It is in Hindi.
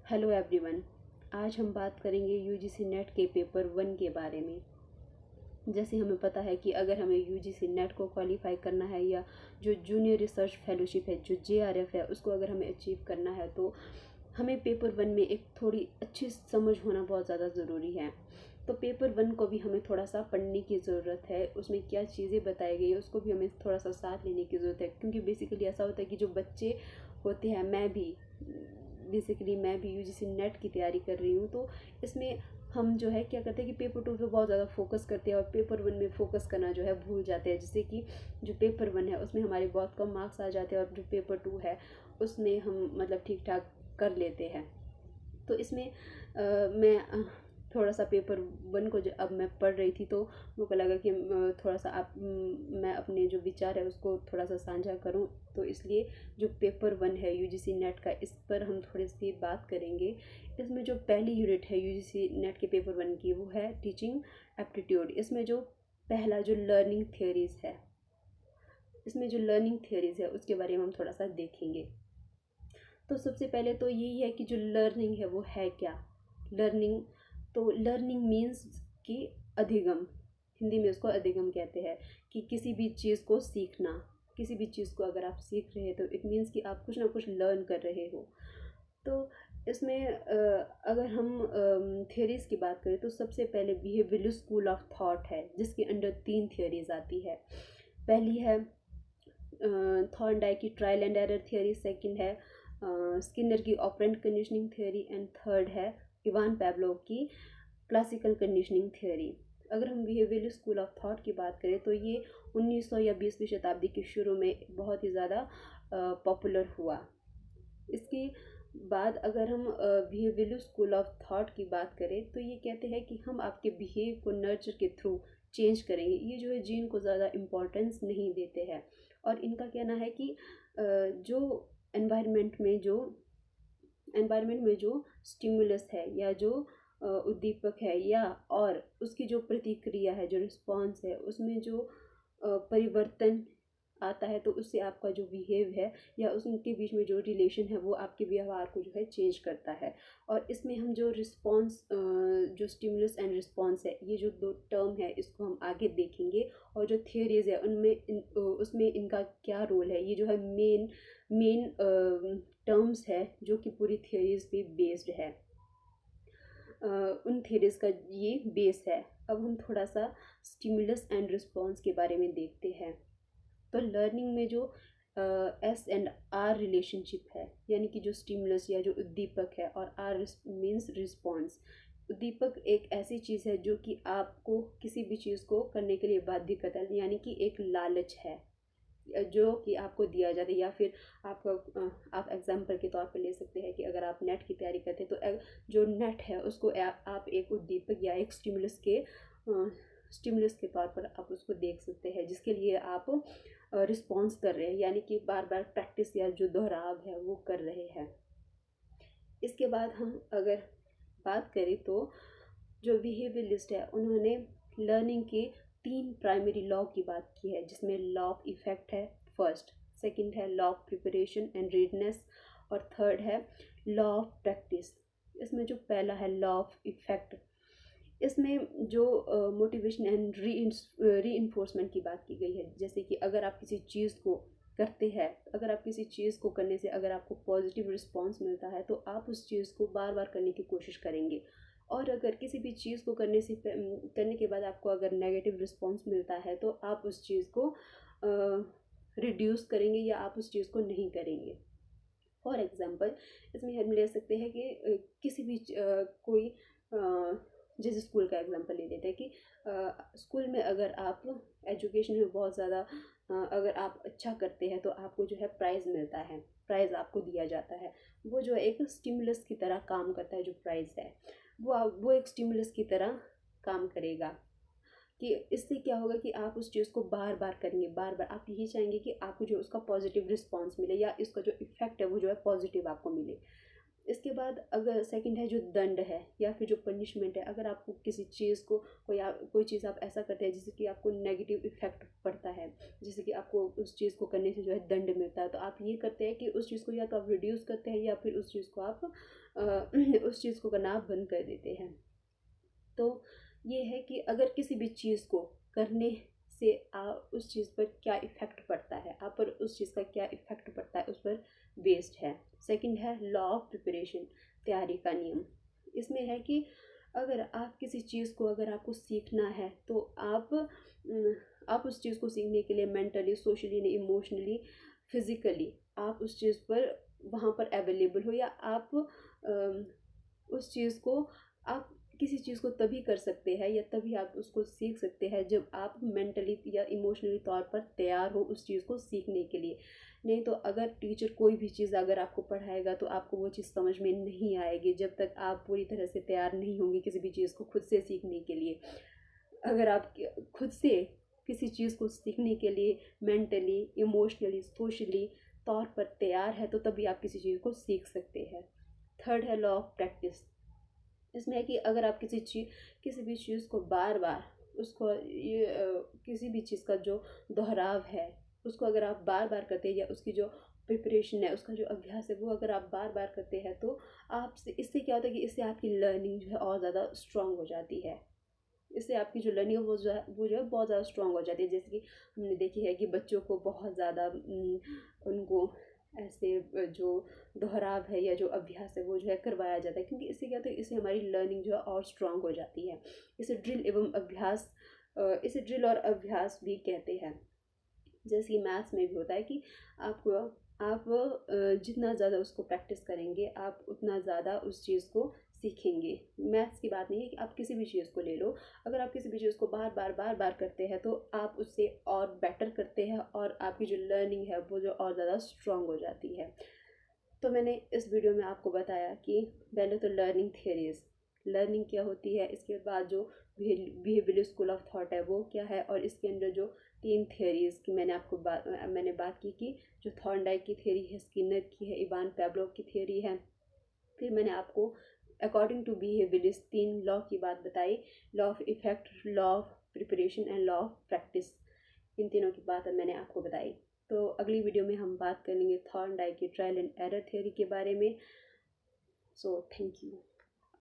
Hello everyone. आज हम बात करेंगे यूजीसी नेट के पेपर 1 के बारे में। जैसे हमें पता है कि अगर हमें यूजीसी नेट को क्वालिफाई करना है या जो जूनियर रिसर्च फेलोशिप है, जो जेआरएफ है, उसको अगर हमें अचीव करना है तो हमें पेपर 1 में एक थोड़ी अच्छी समझ होना बहुत ज़्यादा ज़रूरी है। तो पेपर 1 को भी हमें थोड़ा सा पढ़ने की ज़रूरत है, उसमें क्या चीज़ें बताई गई है उसको भी हमें थोड़ा सा साथ लेने की ज़रूरत है। क्योंकि बेसिकली ऐसा होता है कि जो बच्चे होते हैं, मैं भी यूजीसी नेट की तैयारी कर रही हूँ, तो इसमें हम जो है क्या करते हैं कि पेपर 2 पे बहुत ज़्यादा फोकस करते हैं और पेपर 1 में फोकस करना जो है भूल जाते हैं। जिससे कि जो पेपर 1 है उसमें हमारे बहुत कम मार्क्स आ जाते हैं और जो पेपर 2 है उसमें हम मतलब ठीक ठाक कर लेते हैं। तो इसमें मैं थोड़ा सा पेपर 1 को अब मैं पढ़ रही थी, तो मेरे को लगा कि थोड़ा सा मैं अपने जो विचार है उसको थोड़ा सा साझा करूं। तो इसलिए जो पेपर 1 है यूजीसी नेट का, इस पर हम थोड़ी सी बात करेंगे। इसमें जो पहली यूनिट है यूजीसी नेट के पेपर 1 की, वो है टीचिंग एप्टीट्यूड। इसमें जो पहला जो लर्निंग थियरीज है उसके बारे में हम थोड़ा सा देखेंगे। तो सबसे पहले तो यही है कि जो लर्निंग है वो है क्या। लर्निंग, तो लर्निंग मीन्स कि अधिगम, हिंदी में उसको अधिगम कहते हैं। कि किसी भी चीज़ को सीखना, किसी भी चीज़ को अगर आप सीख रहे हैं तो इट मीन्स कि आप कुछ ना कुछ लर्न कर रहे हो। तो इसमें अगर हम थियरीज की बात करें तो सबसे पहले बिहेवियरल स्कूल ऑफ थॉट है, जिसके अंडर 3 थियरीज आती है। पहली है थॉर्नडाइक की trial and error theory, second है स्किनर की operant conditioning theory, and third है इवान पैवलोव की क्लासिकल कंडीशनिंग थियरी। अगर हम बिहेवियरल स्कूल ऑफ थॉट की बात करें तो ये 1900 या 20वीं शताब्दी के शुरू में बहुत ही ज़्यादा पॉपुलर हुआ। इसके बाद अगर हम बिहेवियरल स्कूल ऑफ थॉट की बात करें तो ये कहते हैं कि हम आपके बिहेव को नर्चर के थ्रू चेंज करेंगे। ये जो है जीन को ज़्यादा इम्पोर्टेंस नहीं देते हैं। और इनका कहना है कि जो एनवायरनमेंट में जो स्टिमुलस है या जो उद्दीपक है या और उसकी जो प्रतिक्रिया है, जो रिस्पॉन्स है, उसमें जो परिवर्तन आता है तो उससे आपका जो बिहेव है या उनके बीच में जो रिलेशन है वो आपके व्यवहार को जो है चेंज करता है। और इसमें हम जो रिस्पॉन्स, जो स्टिमुलस एंड रिस्पॉन्स है, ये जो दो टर्म है इसको हम आगे देखेंगे। और जो थियरीज है उसमें इनका क्या रोल है, ये जो है मेन टर्म्स है जो कि पूरी थियरीज पे बेस्ड है। उन थियरीज का ये बेस है। अब हम थोड़ा सा स्टिमुलस एंड रिस्पॉन्स के बारे में देखते हैं। तो लर्निंग में जो एस एंड आर रिलेशनशिप है, यानी कि जो स्टिमुलस या जो उद्दीपक है और आर मीन्स रिस्पॉन्स। उद्दीपक एक ऐसी चीज़ है जो कि आपको किसी भी चीज़ को करने के लिए बाध्य करता है, यानी कि एक लालच है जो कि आपको दिया जाता है। या फिर आप एग्जाम्पल के तौर पर ले सकते हैं कि अगर आप नेट की तैयारी करते हैं तो जो नेट है उसको आप एक उद्दीपक या एक स्टिमुलस के तौर पर आप उसको देख सकते हैं, जिसके लिए आप रिस्पॉन्स कर रहे हैं, यानी कि बार बार प्रैक्टिस या जो दोहराव है वो कर रहे हैं। इसके बाद हम अगर बात करें तो जो बिहेवियरलिस्ट है उन्होंने लर्निंग के 3 प्राइमरी लॉ की बात की है, जिसमें लॉ ऑफ इफेक्ट है फर्स्ट, सेकंड है लॉ ऑफ प्रिपरेशन एंड रीडनेस, और थर्ड है लॉ ऑफ प्रैक्टिस। इसमें जो पहला है लॉ ऑफ इफेक्ट, इसमें जो मोटिवेशन एंड री की बात की गई है। जैसे कि अगर आप किसी चीज़ को करते हैं, अगर आप किसी चीज़ को करने से अगर आपको पॉजिटिव रिस्पॉन्स मिलता है तो आप उस चीज़ को बार बार करने की कोशिश करेंगे। और अगर किसी भी चीज़ को करने के बाद आपको अगर नेगेटिव रिस्पॉन्स मिलता है तो आप उस चीज़ को रिड्यूस करेंगे या आप उस चीज़ को नहीं करेंगे। फॉर एग्ज़ाम्पल, इसमें हम ले सकते हैं कि किसी भी कोई जैसे स्कूल का एग्जांपल ले लेते हैं कि स्कूल में अगर आप एजुकेशन में बहुत ज़्यादा अगर आप अच्छा करते हैं तो आपको जो है प्राइज़ मिलता है, प्राइज़ आपको दिया जाता है। वो जो है एक स्टिमुलस की तरह काम करता है। जो प्राइज़ है वो एक स्टिमुलस की तरह काम करेगा। कि इससे क्या होगा कि आप उस चीज़ को बार बार करेंगे, बार बार आप यही चाहेंगे कि आपको जो उसका पॉजिटिव रिस्पॉन्स मिले या इसका जो इफेक्ट है वो जो है पॉजिटिव आपको मिले। इसके बाद अगर सेकंड है जो दंड है या फिर जो पनिशमेंट है, अगर आपको किसी चीज़ को कोई चीज़ आप ऐसा करते हैं जिससे कि आपको नेगेटिव इफेक्ट पड़ता है, जैसे कि आपको उस चीज़ को करने से जो है दंड मिलता है, तो आप ये करते हैं कि उस चीज़ को या तो आप रिड्यूस करते हैं या फिर उस चीज़ को आप उस चीज़ को करना आप बंद कर देते हैं। तो ये है कि अगर किसी भी चीज़ को करने से उस चीज़ पर क्या इफ़ेक्ट पड़ता है, आप पर उस चीज़ का क्या इफ़ेक्ट पड़ता है, उस पर बेस्ड है। सेकंड है लॉ ऑफ प्रिपरेशन, तैयारी का नियम। इसमें है कि अगर आप किसी चीज़ को अगर आपको सीखना है तो आप उस चीज़ को सीखने के लिए मेंटली, सोशली, इमोशनली, फिज़िकली आप उस चीज़ पर वहाँ पर अवेलेबल हो, या आप उस चीज़ को आप किसी चीज़ को तभी कर सकते हैं या तभी आप उसको सीख सकते हैं जब आप मेंटली या इमोशनली तौर पर तैयार हो उस चीज़ को सीखने के लिए। नहीं तो अगर टीचर कोई भी चीज़ अगर आपको पढ़ाएगा तो आपको वो चीज़ समझ में नहीं आएगी जब तक आप पूरी तरह से तैयार नहीं होंगे किसी भी चीज़ को खुद से सीखने के लिए। अगर आप खुद से किसी चीज़ को सीखने के लिए मेंटली, इमोशनली, सोशली तौर पर तैयार है तो तभी आप किसी चीज़ को सीख सकते हैं। थर्ड है लॉ ऑफ प्रैक्टिस। इसमें है कि अगर आप किसी भी चीज़ को बार बार उसको किसी भी चीज़ का जो दोहराव है उसको अगर आप बार बार करते हैं, या उसकी जो प्रिपरेशन है, उसका जो अभ्यास है, वो अगर आप बार बार करते हैं तो आपसे इससे क्या होता है कि इससे आपकी लर्निंग जो है और ज़्यादा स्ट्रांग हो जाती है। इससे आपकी जो लर्निंग है वो जो है बहुत ज़्यादा स्ट्रांग हो जाती है। जैसे कि हमने देखी है कि बच्चों को बहुत ज़्यादा उनको ऐसे जो दोहराव है या जो अभ्यास है वो जो है करवाया जाता है, क्योंकि इससे क्या होता है, इससे हमारी लर्निंग जो है और स्ट्रांग हो जाती है। इसे ड्रिल एवं अभ्यास इसे ड्रिल और अभ्यास भी कहते हैं। जैसे कि मैथ्स में भी होता है कि आप जितना ज़्यादा उसको प्रैक्टिस करेंगे आप उतना ज़्यादा उस चीज़ को सीखेंगे। मैथ्स की बात नहीं है कि आप किसी भी चीज़ को ले लो, अगर आप किसी भी चीज़ को बार बार करते हैं तो आप उससे और बेटर करते हैं और आपकी जो लर्निंग है वो जो और ज़्यादा स्ट्रांग हो जाती है। तो मैंने इस वीडियो में आपको बताया कि पहले तो लर्निंग थियरीज, लर्निंग क्या होती है, इसके बाद जो बिहेवियरल स्कूल ऑफ थॉट है वो क्या है, और इसके अंदर जो तीन थियरीज की मैंने बात की कि जो थॉर्नडाइक की थियरी है, स्किनर की है, इवान पैब्लोव की थियरी है। फिर मैंने आपको अकॉर्डिंग टू बिहेवियरिस्ट तीन लॉ की बात बताई, law of effect, law of preparation and law of practice. इन तीनों की बात मैंने आपको बताई। तो अगली वीडियो में हम बात करेंगे थॉर्नडाइक की ट्रायल एंड एरर थियरी के बारे में। So thank you.